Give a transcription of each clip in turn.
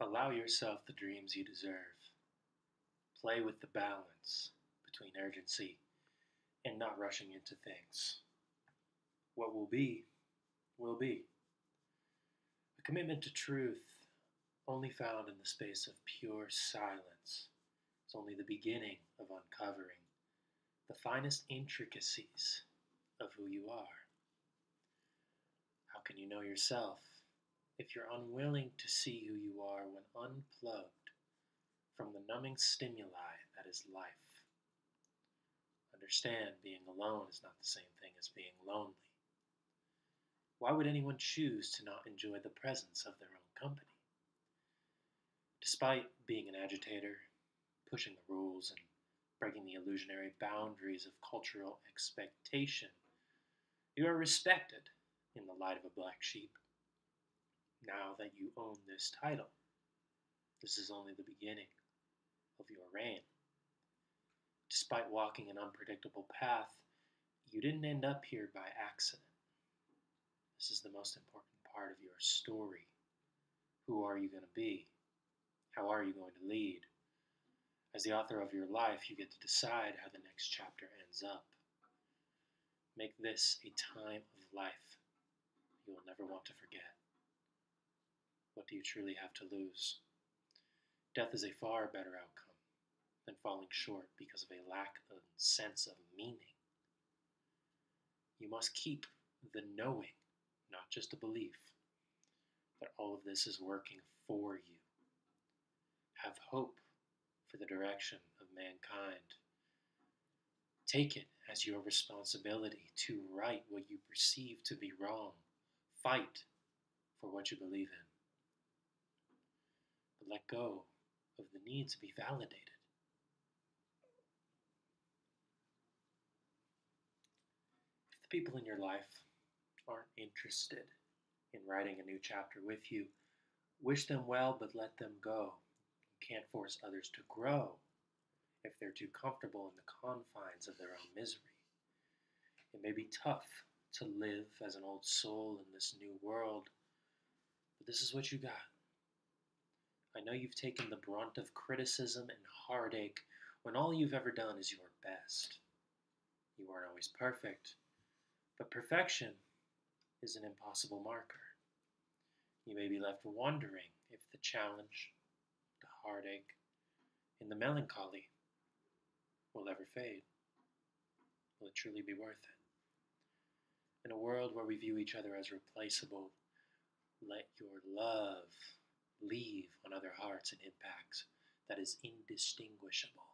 Allow yourself the dreams you deserve. Play with the balance between urgency and not rushing into things. What will be, will be. A commitment to truth, only found in the space of pure silence, is only the beginning of uncovering the finest intricacies of who you are. How can you know yourself if you're unwilling to see who you are when unplugged from the numbing stimuli that is life? Understand, being alone is not the same thing as being lonely. Why would anyone choose to not enjoy the presence of their own company? Despite being an agitator, pushing the rules, and breaking the illusionary boundaries of cultural expectation, you are respected in the light of a black sheep. Now that you own this title, this is only the beginning of your reign. Despite walking an unpredictable path, you didn't end up here by accident. This is the most important part of your story. Who are you going to be? How are you going to lead? As the author of your life, you get to decide how the next chapter ends up. Make this a time of life you will never want to forget. What do you truly have to lose? Death is a far better outcome than falling short because of a lack of sense of meaning. You must keep the knowing, not just a belief, that all of this is working for you. Have hope for the direction of mankind. Take it as your responsibility to right what you perceive to be wrong. Fight for what you believe in. But let go of the need to be validated. If the people in your life aren't interested in writing a new chapter with you, wish them well, but let them go. You can't force others to grow if they're too comfortable in the confines of their own misery. It may be tough to live as an old soul in this new world, but this is what you got. I know you've taken the brunt of criticism and heartache when all you've ever done is your best. You aren't always perfect, but perfection is an impossible marker. You may be left wondering if the challenge, the heartache, and the melancholy will ever fade. Will it truly be worth it? In a world where we view each other as replaceable, let your love leave on other hearts and impacts that is indistinguishable.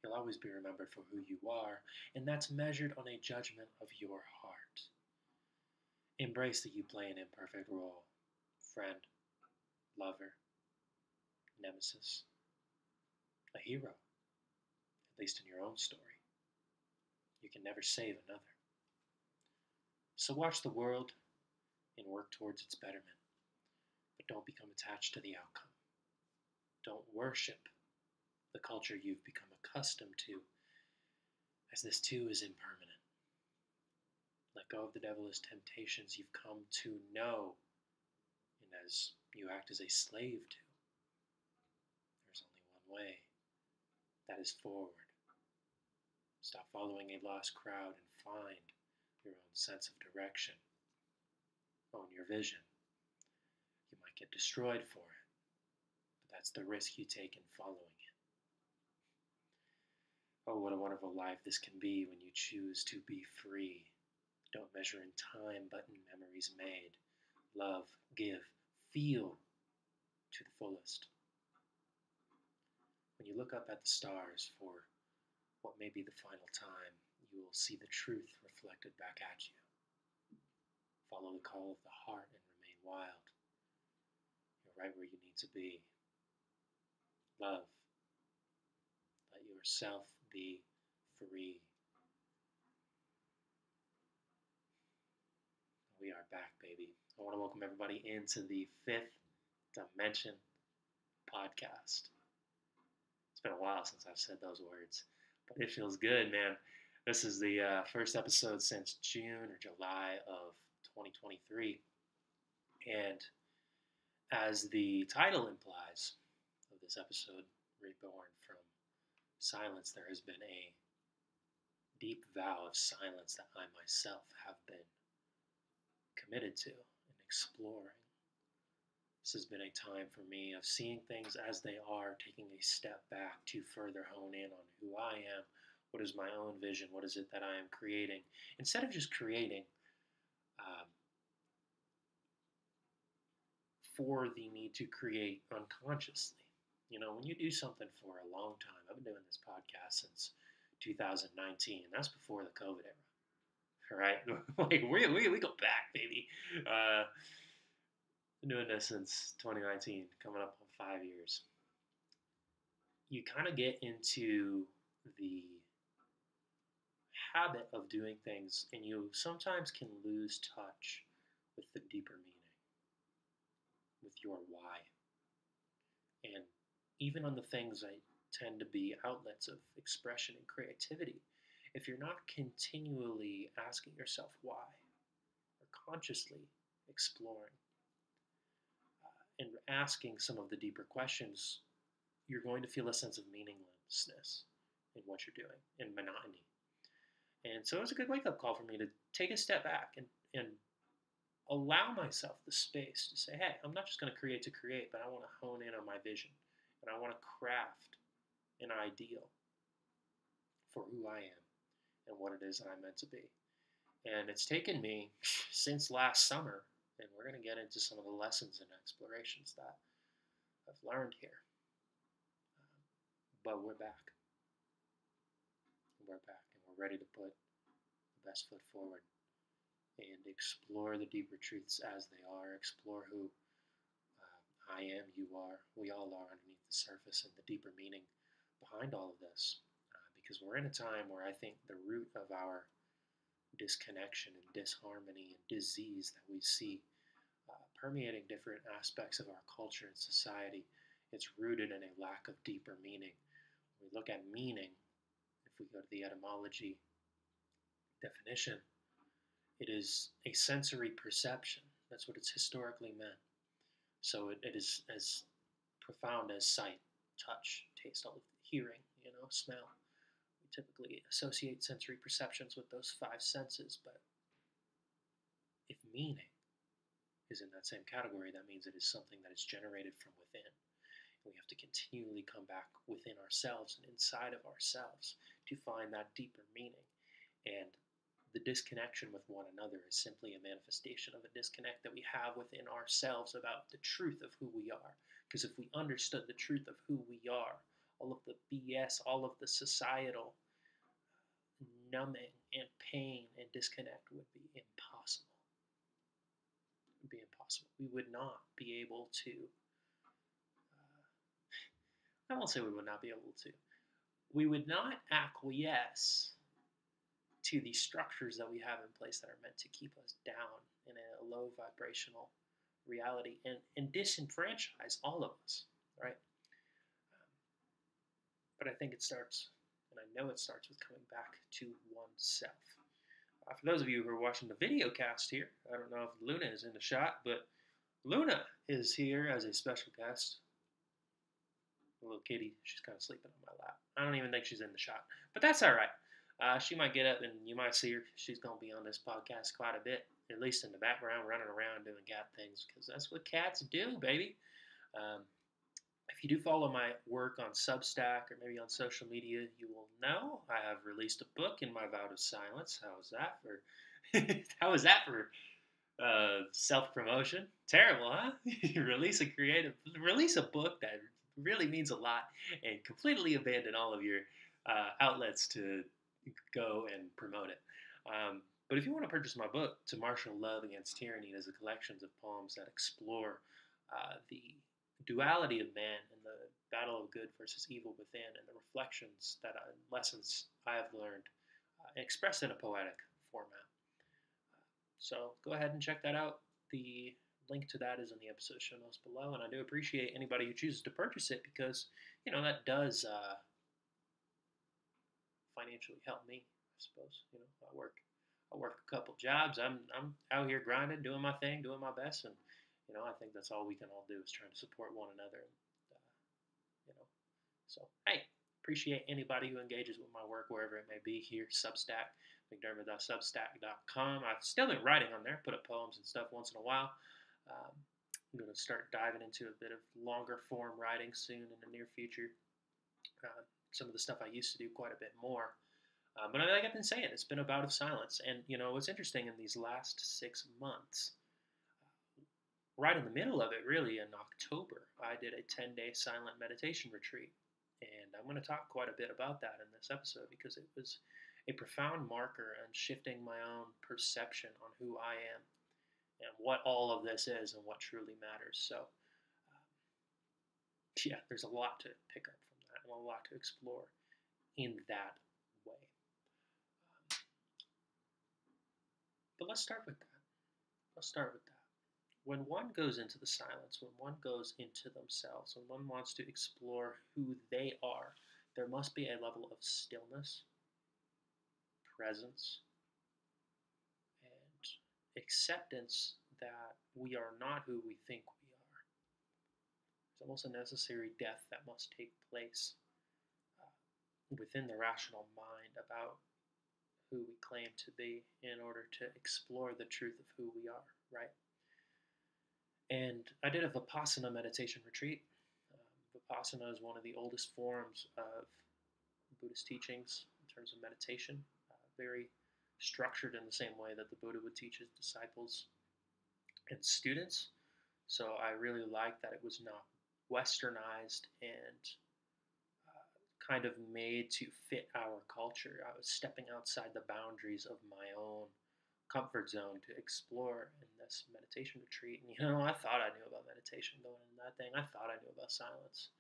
You'll always be remembered for who you are, and that's measured on a judgment of your heart. Embrace that you play an imperfect role. Friend, lover, nemesis, a hero, at least in your own story. You can never save another. So watch the world and work towards its betterment, but don't become attached to the outcome. Don't worship the culture you've become accustomed to, as this too is impermanent. Let go of the devilish temptations you've come to know, and as you act as a slave to, there's only one way. That is forward. Stop following a lost crowd and find your own sense of direction. Own your vision. You might get destroyed for it, but that's the risk you take in following it. Oh, what a wonderful life this can be when you choose to be free. Don't measure in time, but in memories made. Love, give, feel to the fullest. When you look up at the stars for what may be the final time, you will see the truth reflected back at you. Follow the call of the heart and remain wild. You're right where you need to be. Love. Let yourself be free. We are back, baby. I want to welcome everybody into the Fifth Dimension podcast. It's been a while since I've said those words, but it feels good, man. This is the first episode since June or July of 2023, and As the title implies of this episode, Reborn from Silence, there has been a deep vow of silence that I myself have been committed to and exploring. This has been a time for me of seeing things as they are, taking a step back to further hone in on who I am, what is my own vision, what is it that I am creating, instead of just creating um, for the need to create unconsciously. You know, when you do something for a long time, I've been doing this podcast since 2019, and that's before the COVID era. All right, like we go back, baby. Been doing this since 2019, coming up on 5 years. You kind of get into the habit of doing things, and you sometimes can lose touch with the deeper meaning, with your why. And even on the things that tend to be outlets of expression and creativity, if you're not continually asking yourself why, or consciously exploring and asking some of the deeper questions, you're going to feel a sense of meaninglessness in what you're doing and monotony. And so it was a good wake up call for me to take a step back and allow myself the space to say, hey, I'm not just going to create, but I want to hone in on my vision. And I want to craft an ideal for who I am and what it is that I'm meant to be. And it's taken me since last summer, and we're going to get into some of the lessons and explorations that I've learned here. But we're back. We're back, and we're ready to put the best foot forward and explore the deeper truths as they are, explore who I am, you are, we all are underneath the surface, and the deeper meaning behind all of this. Because we're in a time where I think the root of our disconnection and disharmony and disease that we see permeating different aspects of our culture and society, it's rooted in a lack of deeper meaning. When we look at meaning, if we go to the etymology definition, it is a sensory perception. That's what it's historically meant. So it is as profound as sight, touch, taste, all of the hearing, smell. We typically associate sensory perceptions with those five senses, but if meaning is in that same category, that means it is something that is generated from within. And we have to continually come back within ourselves and inside of ourselves to find that deeper meaning. And the disconnection with one another is simply a manifestation of a disconnect that we have within ourselves about the truth of who we are. Because if we understood the truth of who we are, all of the BS, all of the societal numbing and pain and disconnect would be impossible. It would be impossible. We would not be able to, I won't say we would not be able to, we would not acquiesce to the structures that we have in place that are meant to keep us down in a low vibrational reality and disenfranchise all of us, right? But I think it starts, and I know it starts with coming back to oneself. For those of you who are watching the video cast here, I don't know if Luna is in the shot, but Luna is here as a special guest. A little kitty, she's kind of sleeping on my lap. I don't even think she's in the shot, but that's all right. She might get up and you might see her. She's going to be on this podcast quite a bit, at least in the background, running around doing cat things, because that's what cats do, baby. If you do follow my work on Substack or maybe on social media, you will know I have released a book in my vow of silence. How is that for self-promotion? Terrible, huh? You release a book that really means a lot and completely abandon all of your outlets to go and promote it. But if you want to purchase my book, To Marshal Love Against Tyranny, it is a collection of poems that explore the duality of man and the battle of good versus evil within, and the reflections lessons I have learned expressed in a poetic format. So go ahead and check that out. The link to that is in the episode show notes below, and I do appreciate anybody who chooses to purchase it because that does financially help me, I suppose. I work a couple jobs. I'm out here grinding, doing my thing, doing my best, and I think that's all we can all do is try to support one another. Uh, you know, so hey, appreciate anybody who engages with my work wherever it may be here. Substack, mcdermott.substack.com. I've still been writing on there, put up poems and stuff once in a while. Um, I'm going to start diving into a bit of longer form writing soon in the near future. Some of the stuff I used to do quite a bit more. But like I've been saying, it's been a bout of silence. And, what's interesting in these last 6 months, right in the middle of it, really, in October, I did a 10-day silent meditation retreat. And I'm going to talk quite a bit about that in this episode because it was a profound marker in shifting my own perception on who I am and what all of this is and what truly matters. So, yeah, there's a lot to pick up from that and a lot to explore in that way. But let's start with that. When one goes into the silence, when one goes into themselves, when one wants to explore who they are, there must be a level of stillness, presence, and acceptance that we are not who we think we are. It's almost a necessary death that must take place within the rational mind about who we claim to be in order to explore the truth of who we are, right? And I did a Vipassana meditation retreat. Vipassana is one of the oldest forms of Buddhist teachings in terms of meditation, very structured in the same way that the Buddha would teach his disciples and students. So I really liked that it was not westernized and kind of made to fit our culture. I was stepping outside the boundaries of my own comfort zone to explore in this meditation retreat. And I thought I knew about meditation going into that thing. I thought I knew about silence.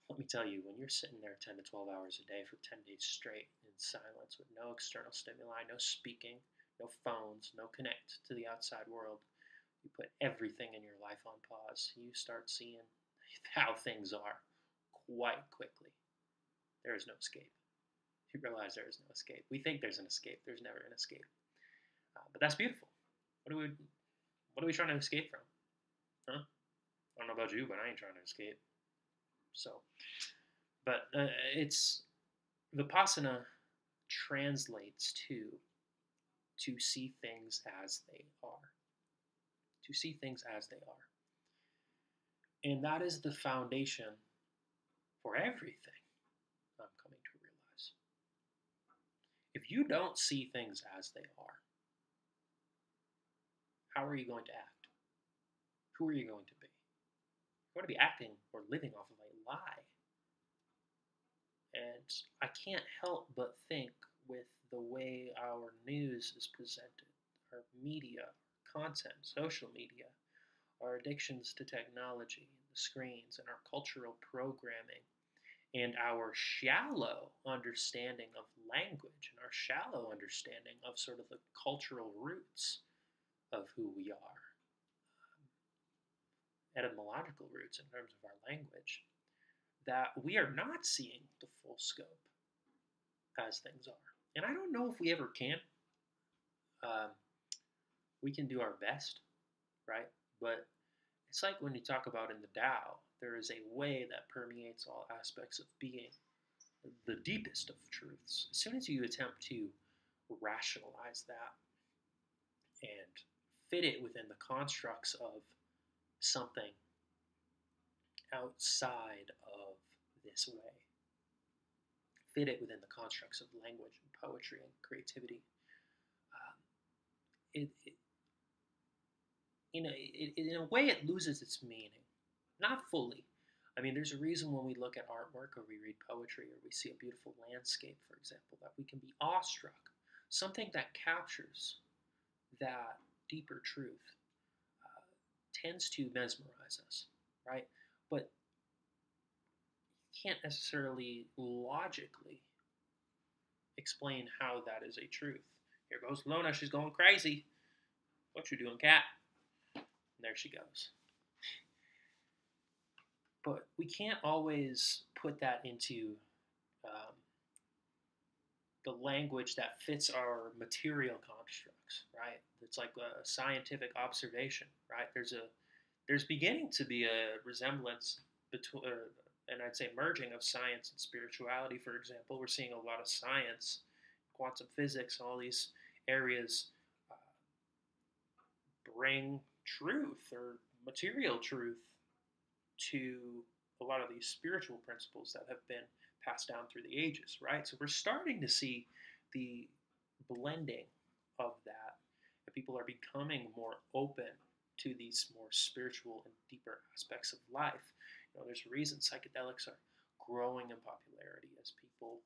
Let me tell you, when you're sitting there 10 to 12 hours a day for 10 days straight in silence with no external stimuli, no speaking, no phones, no connect to the outside world, you put everything in your life on pause. You start seeing how things are quite quickly. There is no escape. You realize there is no escape. We think there's an escape. There's never an escape. But that's beautiful. What are we trying to escape from? Huh? I don't know about you, but I ain't trying to escape. So, but it's Vipassana translates to see things as they are. To see things as they are. And that is the foundation for everything, I'm coming to realize. If you don't see things as they are, how are you going to act? Who are you going to be? You're going to be acting or living off of a lie. And I can't help but think with the way our news is presented, our media, content, social media, our addictions to technology, the screens, and our cultural programming, and our shallow understanding of language, and our shallow understanding of sort of the cultural roots of who we are, etymological roots in terms of our language, that we are not seeing the full scope as things are. And I don't know if we ever can. We can do our best, right? But it's like when you talk about in the Tao, there is a way that permeates all aspects of being, the deepest of truths. As soon as you attempt to rationalize that and fit it within the constructs of something outside of this way, fit it within the constructs of language and poetry and creativity, in a way it loses its meaning. Not fully. I mean, there's a reason when we look at artwork or we read poetry or we see a beautiful landscape, for example, that we can be awestruck. Something that captures that deeper truth tends to mesmerize us, right? But you can't necessarily logically explain how that is a truth. Here goes Lona, she's going crazy. What you doing, cat? And there she goes. But we can't always put that into the language that fits our material constructs, right? It's like a scientific observation, right? There's there's beginning to be a resemblance between, and I'd say merging of science and spirituality. For example, we're seeing a lot of science, quantum physics, all these areas uh, bring truth or material truth to a lot of these spiritual principles that have been passed down through the ages, right? So we're starting to see the blending of that, and people are becoming more open to these more spiritual and deeper aspects of life. There's a reason psychedelics are growing in popularity as people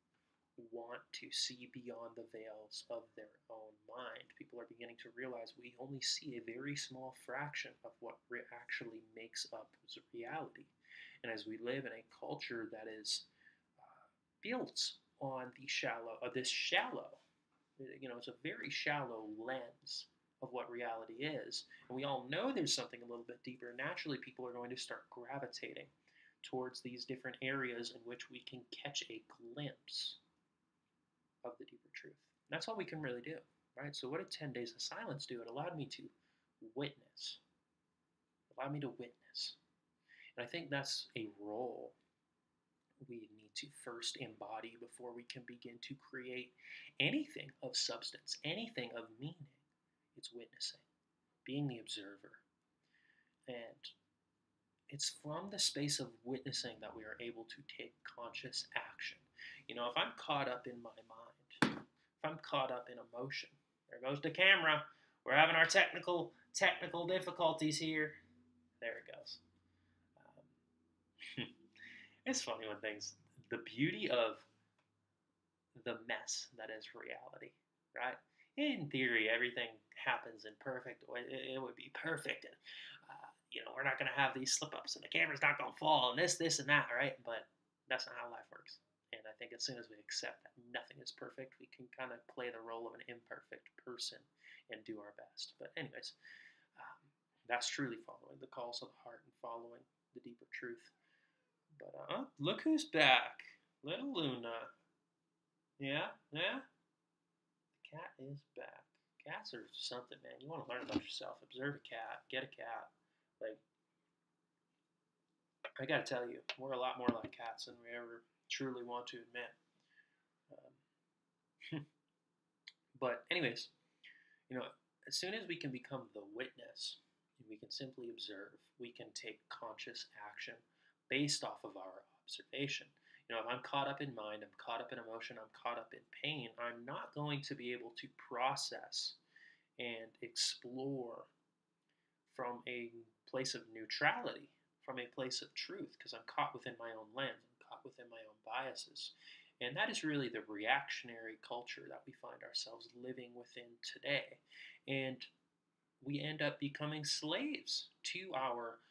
want to see beyond the veils of their own mind. People are beginning to realize we only see a very small fraction of what actually makes up reality. And as we live in a culture that is built on this shallow, it's a very shallow lens of what reality is. And we all know there's something a little bit deeper. Naturally, people are going to start gravitating towards these different areas in which we can catch a glimpse of the deeper truth. And that's all we can really do, right? So what did 10 Days of Silence do? It allowed me to witness. It allowed me to witness. And I think that's a role we need to first embody before we can begin to create anything of substance, anything of meaning. It's witnessing, being the observer. And it's from the space of witnessing that we are able to take conscious action. If I'm caught up in my mind, if I'm caught up in emotion, there goes the camera. We're having our technical difficulties here. There it goes. It's funny when the beauty of the mess that is reality, right? In theory, everything happens in perfect. It would be perfect, and we're not going to have these slip-ups, and the camera's not going to fall, and this, and that, right? But that's not how life works. And I think as soon as we accept that nothing is perfect, we can kind of play the role of an imperfect person and do our best. But anyways, that's truly following the calls of the heart and following the deeper truth. But look who's back. Little Luna. Yeah? The cat is back. Cats are something, man. You want to learn about yourself. Observe a cat. Get a cat. Like, I gotta tell you, we're a lot more like cats than we ever truly want to admit. But anyways, as soon as we can become the witness, we can simply observe, we can take conscious action based off of our observation. If I'm caught up in mind, I'm caught up in emotion, I'm caught up in pain, I'm not going to be able to process and explore from a place of neutrality, from a place of truth, because I'm caught within my own lens, I'm caught within my own biases. And that is really the reactionary culture that we find ourselves living within today. And we end up becoming slaves to our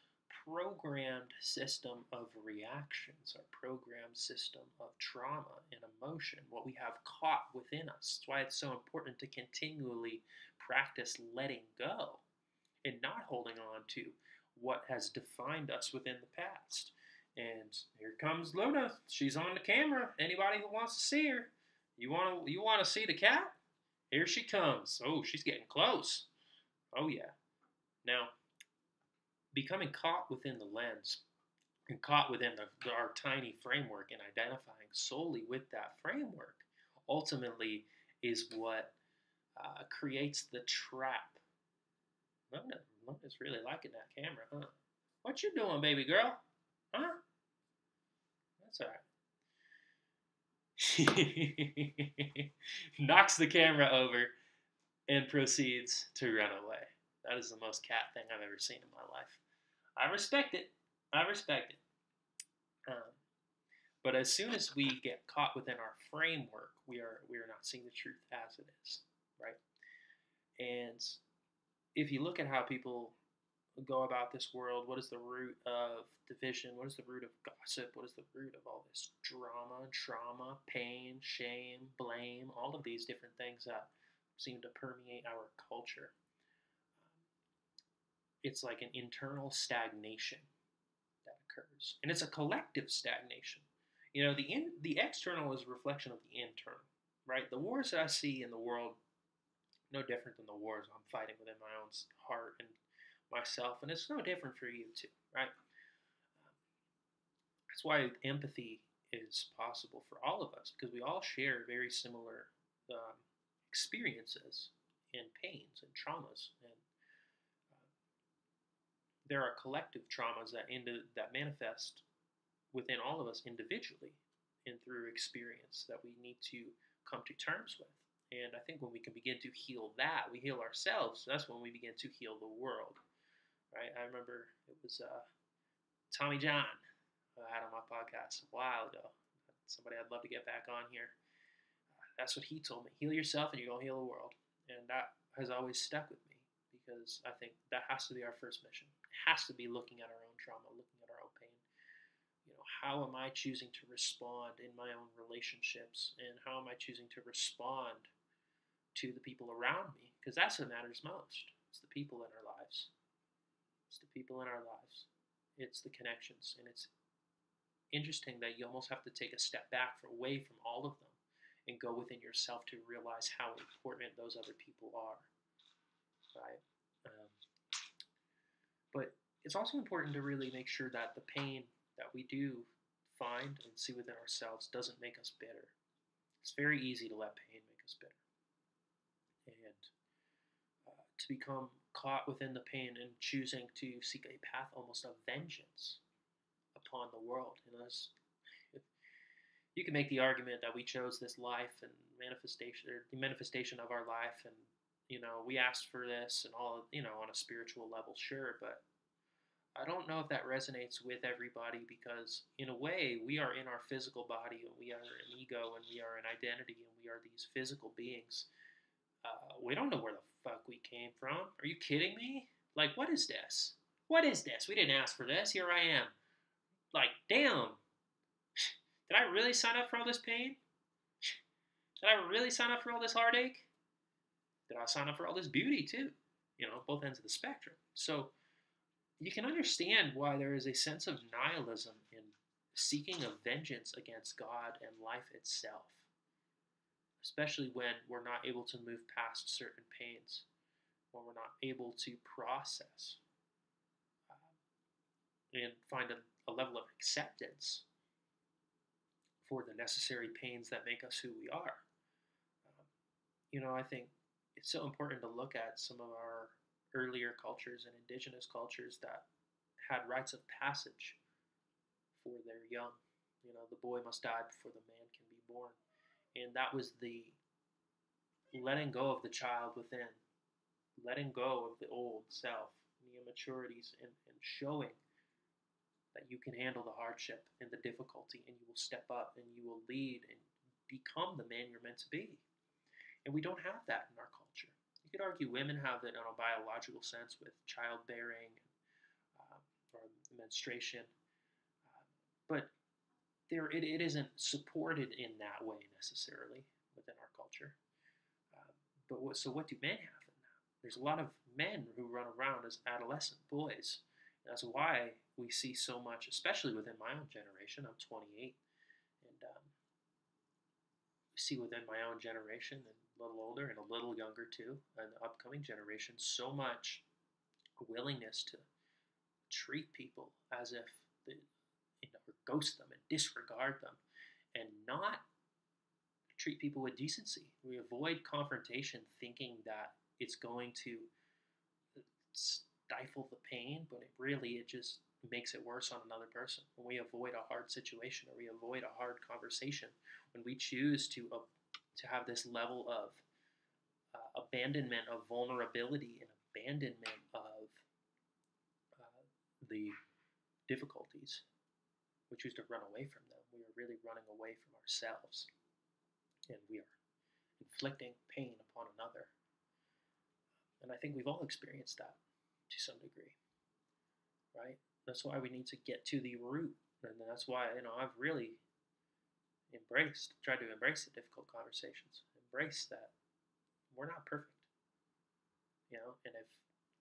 programmed system of reactions, our programmed system of trauma and emotion, what we have caught within us. That's why it's so important to continually practice letting go and not holding on to what has defined us within the past. And here comes Luna. She's on the camera. Anybody who wants to see her, you want to see the cat? Here she comes. Oh, she's getting close. Oh yeah. Now, becoming caught within the lens and caught within our tiny framework and identifying solely with that framework ultimately is what creates the trap. Luna's really liking that camera, huh? What you doing, baby girl? Huh? That's all right. Knocks the camera over and proceeds to run away. That is the most cat thing I've ever seen in my life. I respect it. But as soon as we get caught within our framework, we are not seeing the truth as it is, right? And if you look at how people go about this world, what is the root of division? What is the root of gossip? What is the root of all this drama, trauma, pain, shame, blame, all of these different things that seem to permeate our culture? It's like an internal stagnation that occurs. And it's a collective stagnation. The external is a reflection of the internal, right? The wars that I see in the world, no different than the wars I'm fighting within my own heart and myself, and it's no different for you too, right? That's why empathy is possible for all of us because we all share very similar um, experiences and pains and traumas, and there are collective traumas that manifest within all of us individually and through experience that we need to come to terms with. And I think when we can begin to heal that, we heal ourselves. That's when we begin to heal the world, right? I remember it was Tommy John I had on my podcast a while ago. Somebody I'd love to get back on here. That's what he told me. Heal yourself and you're going to heal the world. And that has always stuck with me because I think that has to be our first mission. It has to be looking at our own trauma, looking at our own pain. How am I choosing to respond in my own relationships? And how am I choosing to respond to the people around me? Because that's what matters most. It's the people in our lives. It's the people in our lives. It's the connections. And it's interesting that you almost have to take a step back away from all of them and go within yourself to realize how important those other people are, right? But it's also important to really make sure that the pain that we do find and see within ourselves doesn't make us bitter. It's very easy to let pain make us bitter and to become caught within the pain and choosing to seek a path almost of vengeance upon the world. You can make the argument that we chose this life and manifestation, or the manifestation of our life, and we asked for this and all, on a spiritual level, sure, but I don't know if that resonates with everybody because, in a way, we are in our physical body and we are an ego and we are an identity and we are these physical beings. We don't know where the fuck we came from. Are you kidding me? Like, what is this? What is this? We didn't ask for this. Here I am. Like, damn. Did I really sign up for all this pain? Did I really sign up for all this heartache? Did I sign up for all this beauty too? Both ends of the spectrum. So you can understand why there is a sense of nihilism in seeking a vengeance against God and life itself, especially when we're not able to move past certain pains, when we're not able to process and find a level of acceptance for the necessary pains that make us who we are. I think it's so important to look at some of our earlier cultures and indigenous cultures that had rites of passage for their young. The boy must die before the man can be born. And that was the letting go of the child within, letting go of the old self, and the immaturities, and showing that you can handle the hardship and the difficulty, and you will step up and you will lead and become the man you're meant to be. And we don't have that in our culture. You could argue women have it in a biological sense with childbearing or menstruation, but it isn't supported in that way necessarily within our culture. So what do men have in that? There's a lot of men who run around as adolescent boys. And that's why we see so much, especially within my own generation. I'm 28, and we see within my own generation and a little older and a little younger too, and the upcoming generation, so much willingness to treat people as if or ghost them and disregard them, and not treat people with decency. We avoid confrontation, thinking that it's going to stifle the pain, but it just makes it worse on another person. When we avoid a hard situation or we avoid a hard conversation, when we choose to have this level of abandonment of vulnerability and abandonment of the difficulties, we choose to run away from them. We are really running away from ourselves, and we are inflicting pain upon another. And I think we've all experienced that to some degree, right? That's why we need to get to the root, and that's why I've really tried to embrace the difficult conversations, embrace that we're not perfect, and if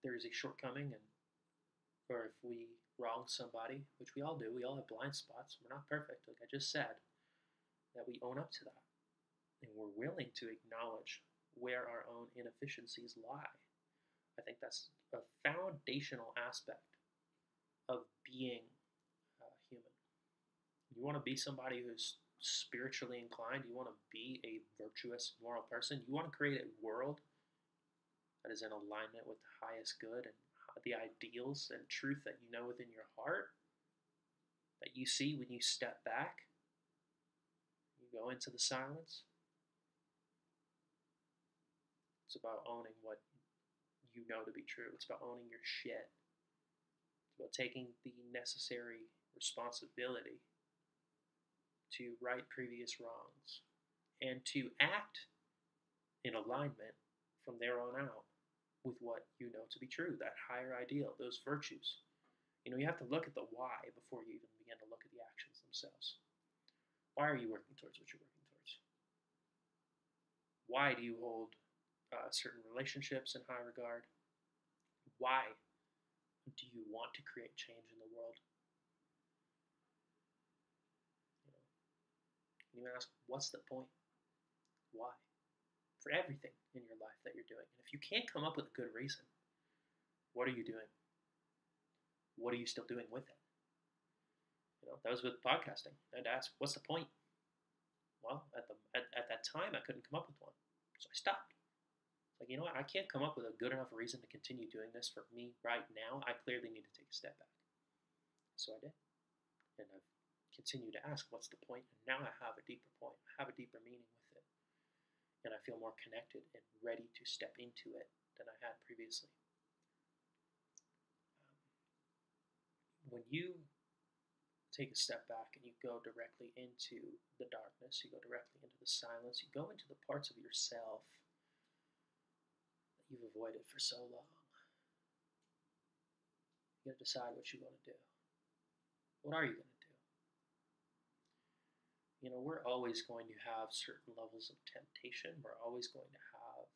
there is a shortcoming or if we wrong somebody, which we all do, we all have blind spots, we're not perfect, like I just said, that we own up to that, and we're willing to acknowledge where our own inefficiencies lie. I think that's a foundational aspect of being human. You want to be somebody who's spiritually inclined. You want to be a virtuous, moral person. You want to create a world that is in alignment with the highest good and the ideals and truth that you know within your heart, that you see when you step back, you go into the silence. It's about owning what you know to be true. It's about owning your shit. It's about taking the necessary responsibility to right previous wrongs and to act in alignment from there on out with what you know to be true, that higher ideal, those virtues. You have to look at the why before you even begin to look at the actions themselves. Why are you working towards what you're working towards? Why do you hold certain relationships in high regard? Why do you want to create change in the world? You ask, what's the point? Why? For everything in your life that you're doing. And if you can't come up with a good reason, what are you doing? What are you still doing with it? That was with podcasting. I'd ask, what's the point? Well, at that time, I couldn't come up with one. So I stopped. It's like, you know what? I can't come up with a good enough reason to continue doing this for me right now. I clearly need to take a step back. So I did. And I've continued to ask, what's the point? And now I have a deeper point. I have a deeper meaning with it. And I feel more connected and ready to step into it than I had previously. When you take a step back and you go directly into the darkness, you go directly into the silence, you go into the parts of yourself that you've avoided for so long. You got to decide what you want to do. What are you going to do? We're always going to have certain levels of temptation. We're always going to have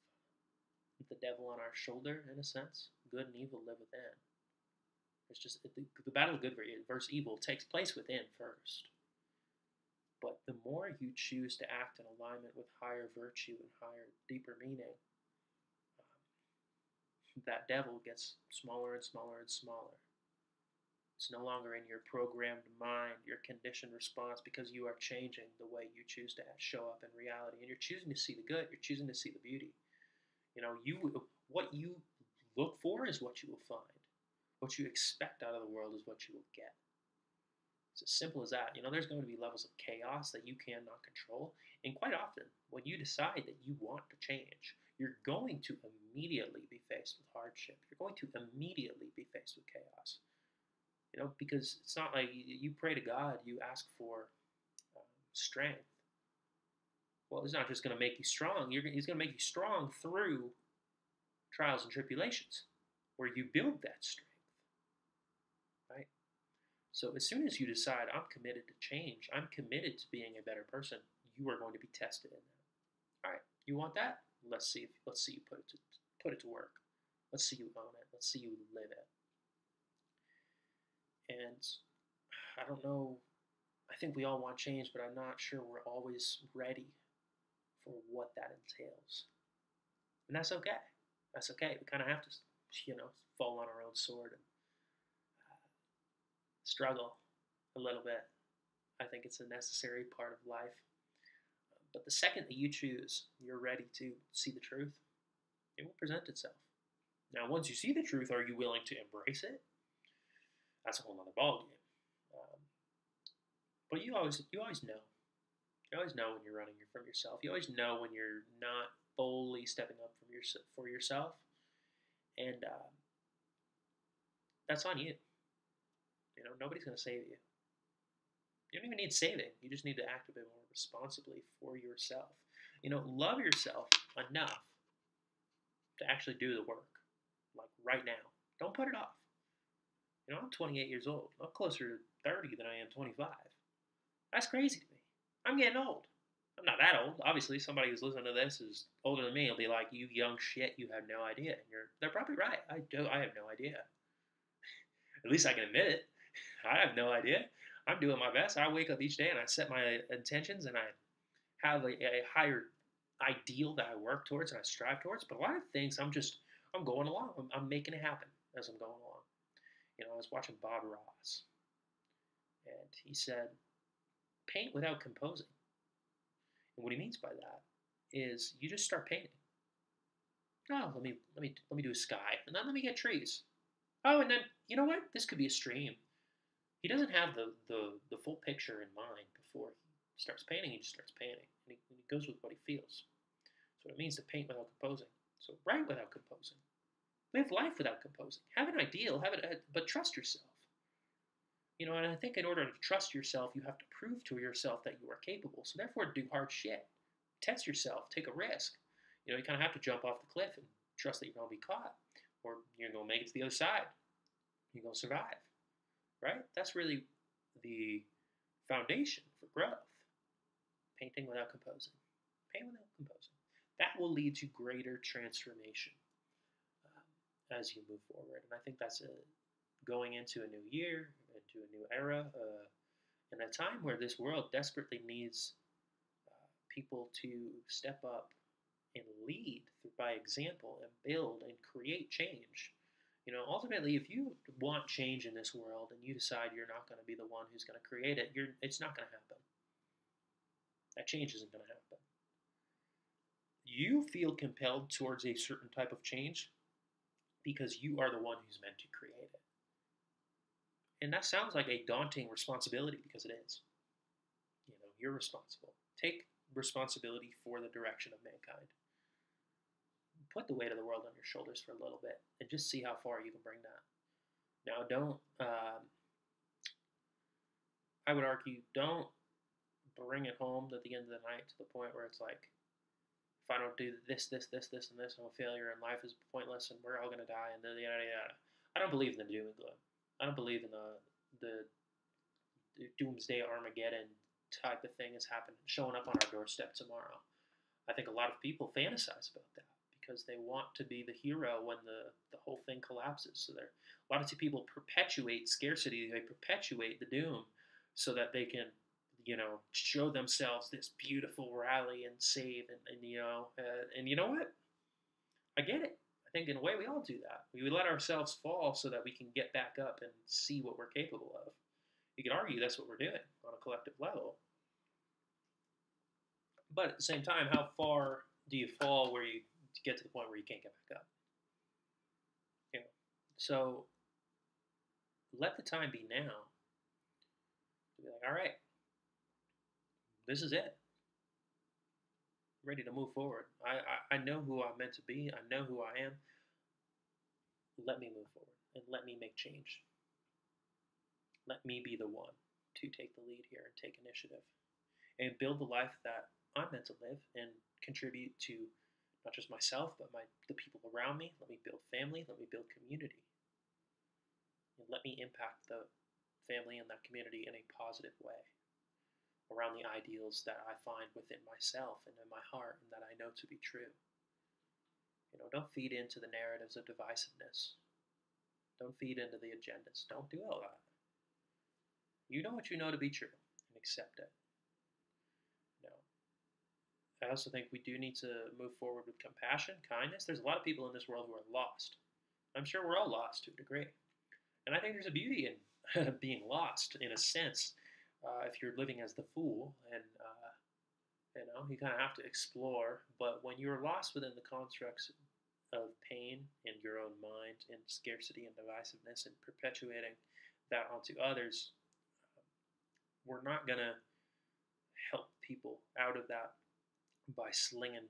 the devil on our shoulder, in a sense. Good and evil live within. It's just the battle of good versus evil takes place within first. But the more you choose to act in alignment with higher virtue and higher, deeper meaning, that devil gets smaller and smaller and smaller. It's no longer in your programmed mind, your conditioned response, because you are changing the way you choose to show up in reality. And you're choosing to see the good. You're choosing to see the beauty. What you look for is what you will find. What you expect out of the world is what you will get. It's as simple as that. There's going to be levels of chaos that you cannot control. And quite often, when you decide that you want to change, you're going to immediately be faced with hardship. You're going to immediately be faced with chaos. Because it's not like you pray to God, you ask for strength. Well, He's not just going to make you strong. He's going to make you strong through trials and tribulations, where you build that strength, right? So as soon as you decide, I'm committed to change, I'm committed to being a better person, you are going to be tested in that. All right, you want that? Let's see you put it to work. Let's see you own it. Let's see you live it. And I don't know, I think we all want change, but I'm not sure we're always ready for what that entails. And that's okay. That's okay. We kind of have to, fall on our own sword and struggle a little bit. I think it's a necessary part of life. But the second that you choose, you're ready to see the truth, it will present itself. Now, once you see the truth, are you willing to embrace it? That's a whole other ballgame. But you always know. You always know when you're running from yourself. You always know when you're not fully stepping up for yourself. And that's on you. Nobody's going to save you. You don't even need saving. You just need to act a bit more responsibly for yourself. Love yourself enough to actually do the work. Like right now. Don't put it off. I'm 28 years old. I'm closer to 30 than I am 25. That's crazy to me. I'm getting old. I'm not that old. Obviously, somebody who's listening to this is older than me. Will be like, you young shit, you have no idea. And they're probably right. I have no idea. At least I can admit it. I have no idea. I'm doing my best. I wake up each day and I set my intentions and I have a higher ideal that I work towards and I strive towards. But a lot of things I'm just I'm going along. I'm making it happen as I'm going along. I was watching Bob Ross, and he said, paint without composing. And what he means by that is you just start painting. Oh, let me do a sky, and then let me get trees. Oh, and then you know what? This could be a stream. He doesn't have the full picture in mind before he starts painting. He just starts painting, and he goes with what he feels. So it means to paint without composing. So write without composing. Live life without composing. Have an ideal, but trust yourself. And I think in order to trust yourself, you have to prove to yourself that you are capable. So therefore, do hard shit. Test yourself. Take a risk. You kind of have to jump off the cliff and trust that you're going to be caught, or you're going to make it to the other side. You're going to survive, right? That's really the foundation for growth. Painting without composing. Paint without composing. That will lead to greater transformation as you move forward. And I think that's going into a new year, into a new era, in a time where this world desperately needs people to step up and lead by example and build and create change. Ultimately, if you want change in this world and you decide you're not going to be the one who's going to create it, it's not going to happen. That change isn't going to happen. You feel compelled towards a certain type of change because you are the one who's meant to create it. And that sounds like a daunting responsibility, because it is. You're responsible. Take responsibility for the direction of mankind. Put the weight of the world on your shoulders for a little bit and just see how far you can bring that. Now, I would argue, don't bring it home at the end of the night to the point where it's like, if I don't do this, and this, I'm a failure, and life is pointless, and we're all going to die, and yada, yada. I don't believe in the doom and gloom. I don't believe in the doomsday Armageddon type of thing is happening, showing up on our doorstep tomorrow. I think a lot of people fantasize about that because they want to be the hero when the whole thing collapses. So a lot of people perpetuate scarcity. They perpetuate the doom so that they can, show themselves this beautiful rally and save and you know what? I get it. I think in a way we all do that. We let ourselves fall so that we can get back up and see what we're capable of. You could argue that's what we're doing on a collective level. But at the same time, how far do you fall where you get to the point where you can't get back up? So let the time be now to be like, all right, this is it. I'm ready to move forward. I know who I'm meant to be. I know who I am. Let me move forward and let me make change. Let me be the one to take the lead here and take initiative and build the life that I'm meant to live and contribute to not just myself, but the people around me. Let me build family. Let me build community. And let me impact the family and that community in a positive way around the ideals that I find within myself and in my heart and that I know to be true. Don't feed into the narratives of divisiveness. Don't feed into the agendas. Don't do all that. You know what you know to be true and accept it. I also think we do need to move forward with compassion, kindness. There's a lot of people in this world who are lost. I'm sure we're all lost to a degree. And I think there's a beauty in being lost, in a sense, if you're living as the fool. And, you kind of have to explore. But when you're lost within the constructs of pain in your own mind and scarcity and divisiveness and perpetuating that onto others, we're not going to help people out of that by slinging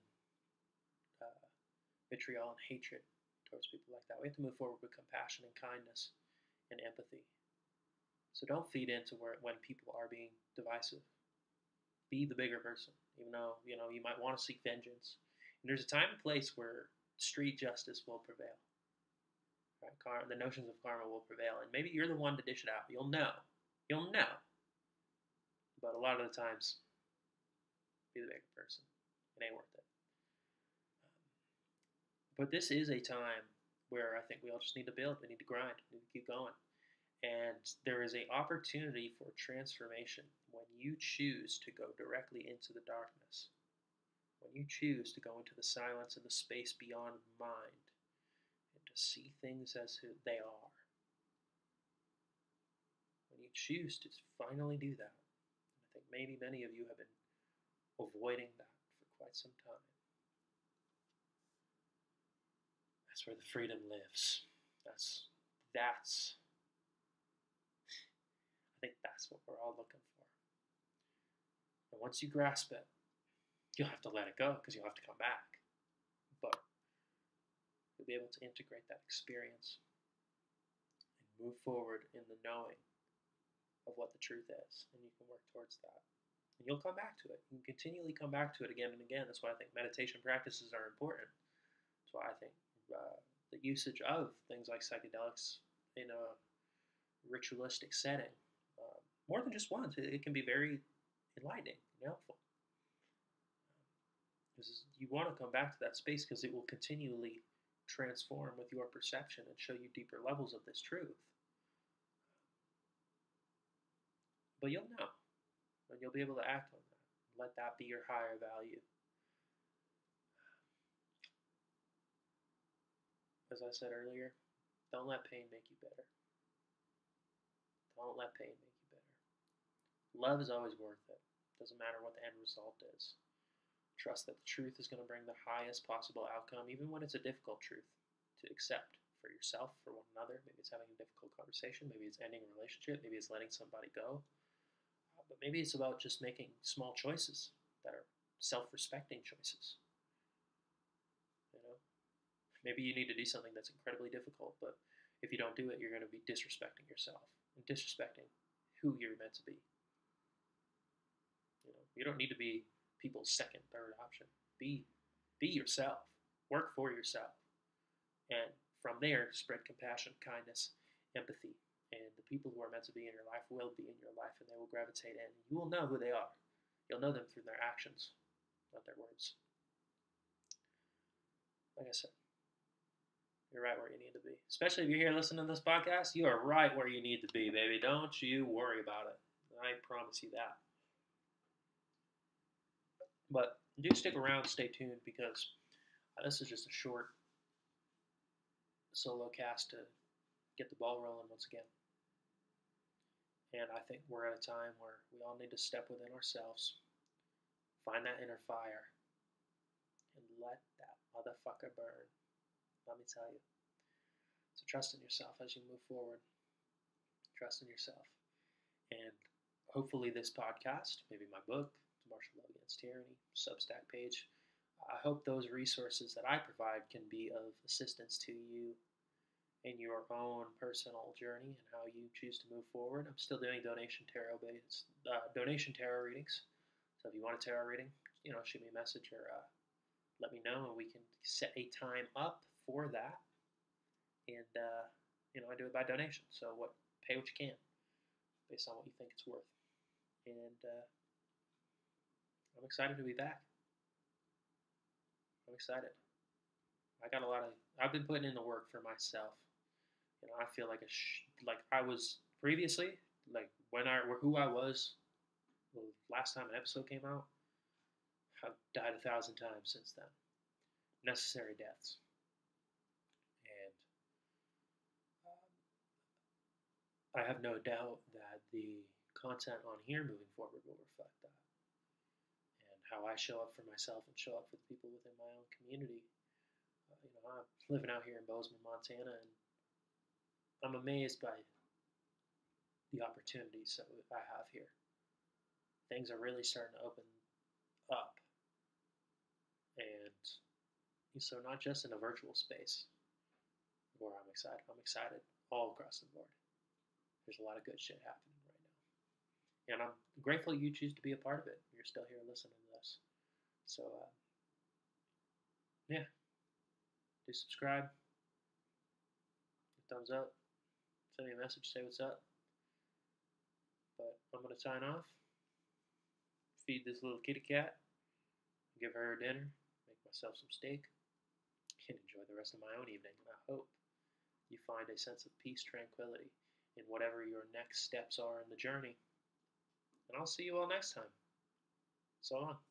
vitriol and hatred towards people like that. We have to move forward with compassion and kindness and empathy. So don't feed into when people are being divisive. Be the bigger person, even though you might want to seek vengeance. And there's a time and place where street justice will prevail. Right? The notions of karma will prevail, and maybe you're the one to dish it out. You'll know. But a lot of the times, be the bigger person. It ain't worth it. But this is a time where I think we all just need to build. We need to grind. We need to keep going. And there is an opportunity for transformation when you choose to go directly into the darkness. When you choose to go into the silence and the space beyond mind see things as who they are. When you choose to finally do that, and I think maybe many of you have been avoiding that for quite some time, that's where the freedom lives. That's I think that's what we're all looking for. And once you grasp it, you'll have to let it go because you'll have to come back. But you'll be able to integrate that experience and move forward in the knowing of what the truth is, and you can work towards that. And you'll come back to it. You can continually come back to it again and again. That's why I think meditation practices are important. That's why I think the usage of things like psychedelics in a ritualistic setting, more than just once, it can be very enlightening and helpful. Because you want to come back to that space because it will continually transform with your perception and show you deeper levels of this truth. But you'll know, and you'll be able to act on that. Let that be your higher value. As I said earlier, don't let pain make you better. Don't let pain make you better. Love is always worth it. Doesn't matter what the end result is. Trust that the truth is going to bring the highest possible outcome, even when it's a difficult truth to accept for yourself, for one another. Maybe it's having a difficult conversation. Maybe it's ending a relationship. Maybe it's letting somebody go. But maybe it's about just making small choices that are self-respecting choices. You know, maybe you need to do something that's incredibly difficult, but if you don't do it, you're going to be disrespecting yourself and disrespecting who you're meant to be. You know, you don't need to be people's second, third option. Be yourself. Work for yourself, and from there, spread compassion, kindness, empathy. And the people who are meant to be in your life will be in your life, and they will gravitate in. You will know who they are. You'll know them through their actions, not their words. Like I said, you're right where you need to be. Especially if you're here listening to this podcast, you are right where you need to be, baby. Don't you worry about it. I promise you that. But do stick around, stay tuned, because this is just a short solo cast to get the ball rolling once again. And I think we're at a time where we all need to step within ourselves, find that inner fire, and let that motherfucker burn. Let me tell you. So trust in yourself as you move forward. Trust in yourself. And hopefully this podcast, maybe my book, Martial Law Against Tyranny, Substack page, I hope those resources that I provide can be of assistance to you in your own personal journey and how you choose to move forward. I'm still doing donation tarot readings. So if you want a tarot reading, shoot me a message or let me know, and we can set a time up for that. And I do it by donation. So pay what you can, based on what you think it's worth. And I'm excited to be back. I'm excited. I've been putting in the work for myself. I feel like like I was previously, like who I was the last time an episode came out. I've died 1,000 times since then. Necessary deaths. And I have no doubt that the content on here moving forward will reflect that. And how I show up for myself and show up for the people within my own community. I'm living out here in Bozeman, Montana, and I'm amazed by the opportunities that I have here. Things are really starting to open up. And so not just in a virtual space where I'm excited all across the board. There's a lot of good shit happening right now. And I'm grateful you choose to be a part of it. You're still here listening to this. So, do subscribe. Thumbs up. Send me a message, say what's up. But I'm going to sign off, feed this little kitty cat, give her dinner, make myself some steak, and enjoy the rest of my own evening. And I hope you find a sense of peace, tranquility in whatever your next steps are in the journey. And I'll see you all next time. So long.